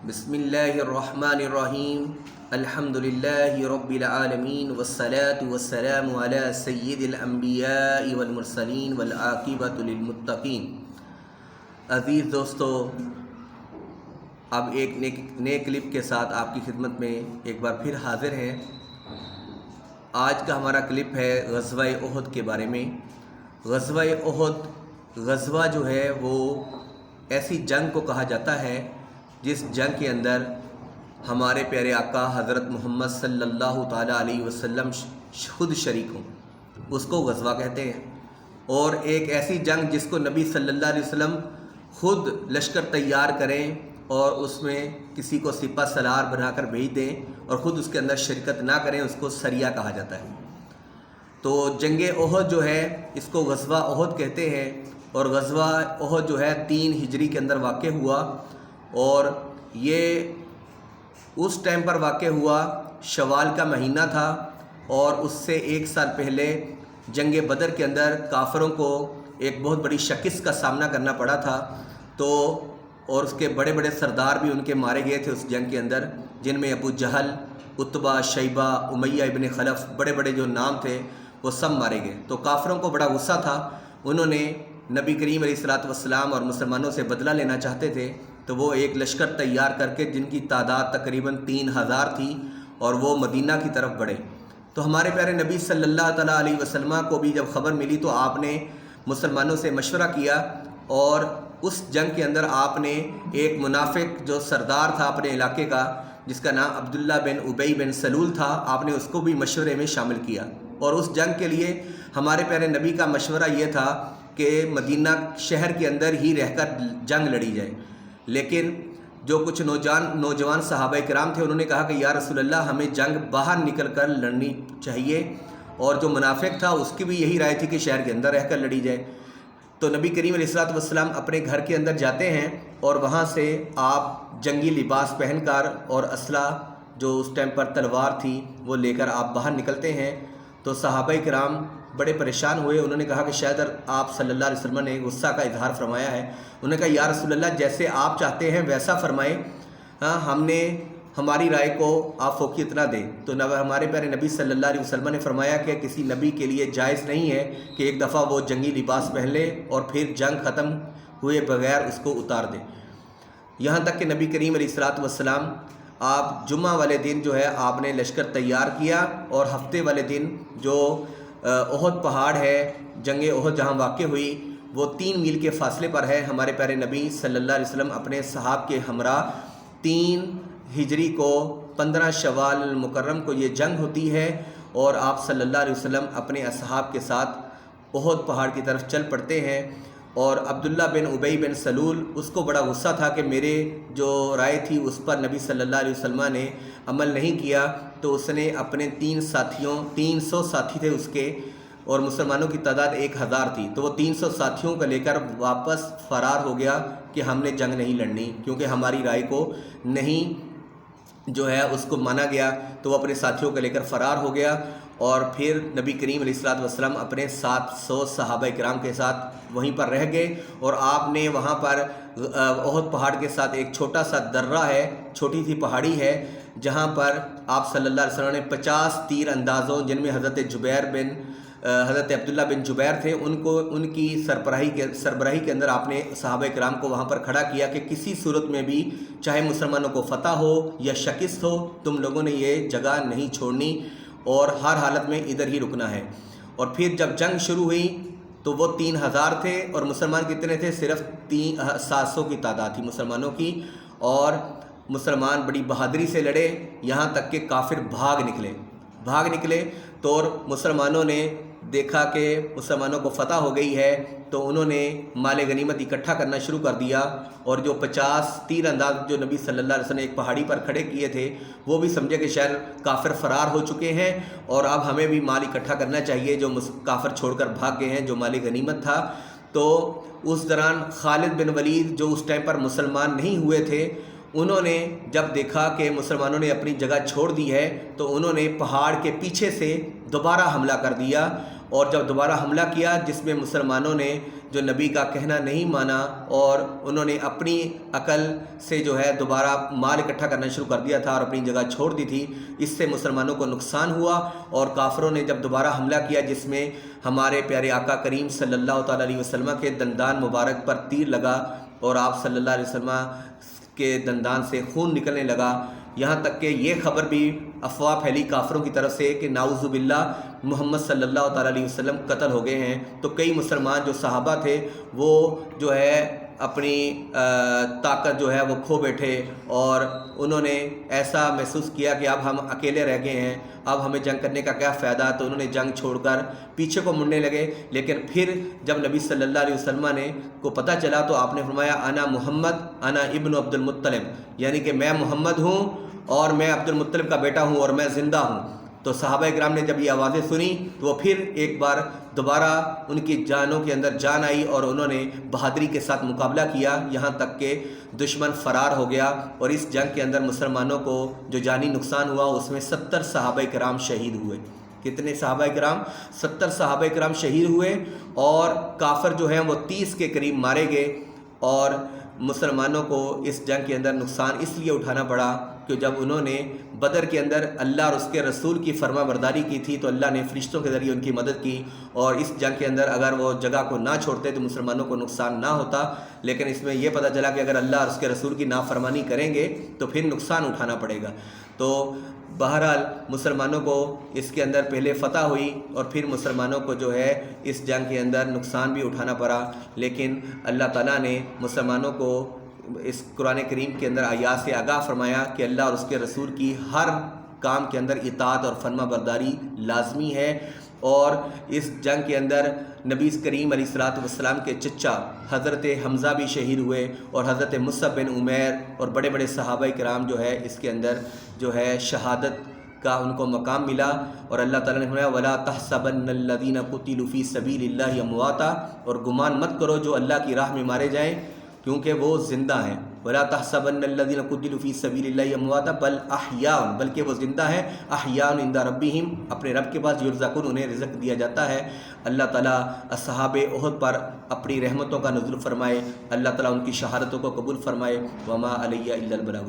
بسم اللہ الرحمن الرحیم الحمد للہ رب العالمین والصلاة والسلام علی سید الانبیاء والمرسلین والعاقبۃ للمتقین۔ عزیز دوستو، اب ایک نئے کلپ کے ساتھ آپ کی خدمت میں ایک بار پھر حاضر ہیں۔ آج کا ہمارا کلپ ہے غزوہ احد کے بارے میں۔ غزوہ احد غزوہ جو ہے وہ ایسی جنگ کو کہا جاتا ہے جس جنگ کے اندر ہمارے پیارے آقا حضرت محمد صلی اللہ تعالیٰ علیہ وسلم خود شریک ہوں، اس کو غزوہ کہتے ہیں۔ اور ایک ایسی جنگ جس کو نبی صلی اللہ علیہ وسلم خود لشکر تیار کریں اور اس میں کسی کو سپہ سالار بنا کر بھیج دیں اور خود اس کے اندر شرکت نہ کریں، اس کو سریہ کہا جاتا ہے۔ تو جنگ احد جو ہے اس کو غزوہ احد کہتے ہیں، اور غزوہ احد جو ہے 3 ہجری کے اندر واقع ہوا، اور یہ اس ٹائم پر واقع ہوا شوال کا مہینہ تھا، اور اس سے 1 سال پہلے جنگ بدر کے اندر کافروں کو ایک بہت بڑی شکست کا سامنا کرنا پڑا تھا۔ تو اور اس کے بڑے بڑے سردار بھی ان کے مارے گئے تھے اس جنگ کے اندر، جن میں ابو جہل، عتبہ، شیبہ، امیہ ابن خلف، بڑے بڑے جو نام تھے وہ سب مارے گئے۔ تو کافروں کو بڑا غصہ تھا، انہوں نے نبی کریم علیہ الصلوۃ والسلام اور مسلمانوں سے بدلہ لینا چاہتے تھے، تو وہ ایک لشکر تیار کر کے جن کی تعداد تقریباً 3000 تھی، اور وہ مدینہ کی طرف بڑھے۔ تو ہمارے پیارے نبی صلی اللہ تعالیٰ علیہ وسلم کو بھی جب خبر ملی تو آپ نے مسلمانوں سے مشورہ کیا، اور اس جنگ کے اندر آپ نے ایک منافق جو سردار تھا اپنے علاقے کا، جس کا نام عبداللہ بن ابی بن سلول تھا، آپ نے اس کو بھی مشورے میں شامل کیا۔ اور اس جنگ کے لیے ہمارے پیارے نبی کا مشورہ یہ تھا کہ مدینہ شہر کے اندر ہی رہ کر جنگ لڑی جائے، لیکن جو کچھ نوجوان صحابہ کرام تھے انہوں نے کہا کہ یا رسول اللہ، ہمیں جنگ باہر نکل کر لڑنی چاہیے، اور جو منافق تھا اس کی بھی یہی رائے تھی کہ شہر کے اندر رہ کر لڑی جائے۔ تو نبی کریم علیہ الصلوۃ والسلام اپنے گھر کے اندر جاتے ہیں، اور وہاں سے آپ جنگی لباس پہن کر اور اسلحہ جو اس ٹائم پر تلوار تھی وہ لے کر آپ باہر نکلتے ہیں۔ تو صحابہ کرام بڑے پریشان ہوئے، انہوں نے کہا کہ شاید آپ صلی اللہ علیہ وسلم نے غصہ کا اظہار فرمایا ہے۔ انہوں نے کہا یا رسول اللہ، جیسے آپ چاہتے ہیں ویسا فرمائیں، ہم نے ہماری رائے کو آپ فوقیت نہ دیں۔ تو ہمارے پیارے نبی صلی اللہ علیہ وسلم نے فرمایا کہ کسی نبی کے لیے جائز نہیں ہے کہ ایک دفعہ وہ جنگی لباس پہن لے اور پھر جنگ ختم ہوئے بغیر اس کو اتار دے۔ یہاں تک کہ نبی کریم علیہ الصلوۃ والسلام آپ جمعہ والے دن جو ہے آپ نے لشکر تیار کیا، اور ہفتے والے دن جو احد پہاڑ ہے، جنگ احد جہاں واقع ہوئی، وہ 3 میل کے فاصلے پر ہے۔ ہمارے پیارے نبی صلی اللہ علیہ وسلم اپنے صحاب کے ہمراہ 3 ہجری کو 15 شوال المکرم کو یہ جنگ ہوتی ہے، اور آپ صلی اللہ علیہ وسلم اپنے اصحاب کے ساتھ احد پہاڑ کی طرف چل پڑتے ہیں۔ اور عبداللہ بن ابی بن سلول، اس کو بڑا غصہ تھا کہ میرے جو رائے تھی اس پر نبی صلی اللہ علیہ وسلم نے عمل نہیں کیا، تو اس نے اپنے 300 ساتھی تھے اس کے، اور مسلمانوں کی تعداد 1000 تھی، تو وہ 300 ساتھیوں کو لے کر واپس فرار ہو گیا کہ ہم نے جنگ نہیں لڑنی، کیونکہ ہماری رائے کو نہیں جو ہے اس کو مانا گیا۔ تو وہ اپنے ساتھیوں کو لے کر فرار ہو گیا، اور پھر نبی کریم علیہ الصلوۃ والسلام اپنے 700 صحابہ کرام کے ساتھ وہیں پر رہ گئے، اور آپ نے وہاں پر احد پہاڑ کے ساتھ ایک چھوٹا سا درہ ہے، چھوٹی سی پہاڑی ہے، جہاں پر آپ صلی اللہ علیہ وسلم نے 50 تیر اندازوں، جن میں حضرت عبداللہ بن جبیر تھے، ان کی سربراہی کے اندر آپ نے صحابہ کرام کو وہاں پر کھڑا کیا کہ کسی صورت میں بھی، چاہے مسلمانوں کو فتح ہو یا شکست ہو، تم لوگوں نے یہ جگہ نہیں چھوڑنی، اور ہر حالت میں ادھر ہی رکنا ہے۔ اور پھر جب جنگ شروع ہوئی تو وہ 3000 تھے، اور مسلمان کتنے تھے؟ صرف 700 کی تعداد تھی مسلمانوں کی، اور مسلمان بڑی بہادری سے لڑے، یہاں تک کہ کافر بھاگ نکلے تو مسلمانوں نے دیکھا کہ مسلمانوں کو فتح ہو گئی ہے، تو انہوں نے مال غنیمت اکٹھا کرنا شروع کر دیا، اور جو 50 تیر انداز جو نبی صلی اللہ علیہ وسلم نے ایک پہاڑی پر کھڑے کیے تھے، وہ بھی سمجھے کہ شاید کافر فرار ہو چکے ہیں، اور اب ہمیں بھی مال اکٹھا کرنا چاہیے جو کافر چھوڑ کر بھاگ گئے ہیں، جو مال غنیمت تھا۔ تو اس دوران خالد بن ولید جو اس ٹائم پر مسلمان نہیں ہوئے تھے، انہوں نے جب دیکھا کہ مسلمانوں نے اپنی جگہ چھوڑ دی ہے، تو انہوں نے پہاڑ کے پیچھے سے دوبارہ حملہ کر دیا، اور جب دوبارہ حملہ کیا جس میں مسلمانوں نے جو نبی کا کہنا نہیں مانا اور انہوں نے اپنی عقل سے جو ہے دوبارہ مال اکٹھا کرنا شروع کر دیا تھا اور اپنی جگہ چھوڑ دی تھی، اس سے مسلمانوں کو نقصان ہوا۔ اور کافروں نے جب دوبارہ حملہ کیا جس میں ہمارے پیارے آقا کریم صلی اللہ تعالیٰ علیہ وسلم کے دندان مبارک پر تیر لگا اور آپ صلی اللہ علیہ وسلم کے دندان سے خون نکلنے لگا، یہاں تک کہ یہ خبر بھی افواہ پھیلی کافروں کی طرف سے کہ نعوذ باللہ محمد صلی اللہ تعالیٰ علیہ وسلم قتل ہو گئے ہیں۔ تو کئی مسلمان جو صحابہ تھے وہ جو ہے اپنی طاقت جو ہے وہ کھو بیٹھے اور انہوں نے ایسا محسوس کیا کہ اب ہم اکیلے رہ گئے ہیں، اب ہمیں جنگ کرنے کا کیا فائدہ، تو انہوں نے جنگ چھوڑ کر پیچھے کو مڑنے لگے۔ لیکن پھر جب نبی صلی اللہ علیہ وسلم کو پتہ چلا تو آپ نے فرمایا انا محمد انا ابن عبد المطلب، یعنی کہ میں محمد ہوں اور میں عبد المطلب کا بیٹا ہوں اور میں زندہ ہوں۔ تو صحابہ کرام نے جب یہ آوازیں سنی تو وہ پھر ایک بار دوبارہ ان کی جانوں کے اندر جان آئی اور انہوں نے بہادری کے ساتھ مقابلہ کیا، یہاں تک کہ دشمن فرار ہو گیا۔ اور اس جنگ کے اندر مسلمانوں کو جو جانی نقصان ہوا اس میں 70 صحابہ کرام شہید ہوئے۔ کتنے صحابہ کرام؟ 70 صحابہ کرام شہید ہوئے اور کافر جو ہیں وہ 30 کے قریب مارے گئے۔ اور مسلمانوں کو اس جنگ کے اندر نقصان اس لیے اٹھانا پڑا کہ جب انہوں نے بدر کے اندر اللہ اور اس کے رسول کی فرما برداری کی تھی تو اللہ نے فرشتوں کے ذریعے ان کی مدد کی، اور اس جنگ کے اندر اگر وہ جگہ کو نہ چھوڑتے تو مسلمانوں کو نقصان نہ ہوتا۔ لیکن اس میں یہ پتہ چلا کہ اگر اللہ اور اس کے رسول کی نافرمانی کریں گے تو پھر نقصان اٹھانا پڑے گا۔ تو بہرحال مسلمانوں کو اس کے اندر پہلے فتح ہوئی اور پھر مسلمانوں کو جو ہے اس جنگ کے اندر نقصان بھی اٹھانا پڑا، لیکن اللہ تعالیٰ نے مسلمانوں کو اس قرآن کریم کے اندر آیات سے آگاہ فرمایا کہ اللہ اور اس کے رسول کی ہر کام کے اندر اطاعت اور فرما برداری لازمی ہے۔ اور اس جنگ کے اندر نبی کریم علیہ الصلوۃ والسلام کے چچا حضرت حمزہ بھی شہید ہوئے اور حضرت مصعب بن عمیر اور بڑے بڑے صحابہ کرام جو ہے اس کے اندر جو ہے شہادت کا ان کو مقام ملا۔ اور اللہ تعالیٰ نے فرمایا وَلَا تَحْسَبَنَّ الَّذِينَ قُتِلُوا فِي سَبِيلِ اللَّهِ أَمْوَاتًا، اور گمان مت کرو جو اللہ کی راہ میں مارے جائیں کیونکہ وہ زندہ ہیں۔ وَلَا تَحْسَبَنَّ الَّذِينَ قُتِلُوا فِي سَبِيلِ اللَّهِ أَمْوَاتًا بَلْ أَحْيَاءٌ، بلکہ وہ زندہ ہیں، أَحْيَاءٌ عِندَ رَبِّهِمْ، اپنے رب کے پاس يرزقون، انہیں رزق دیا جاتا ہے۔ اللہ تعالیٰ اصحاب احد پر اپنی رحمتوں کا نزول فرمائے، اللہ تعالیٰ ان کی شہادتوں کو قبول فرمائے۔ وَمَا عَلَيَّ إِلَّا الْبَلَاغُ۔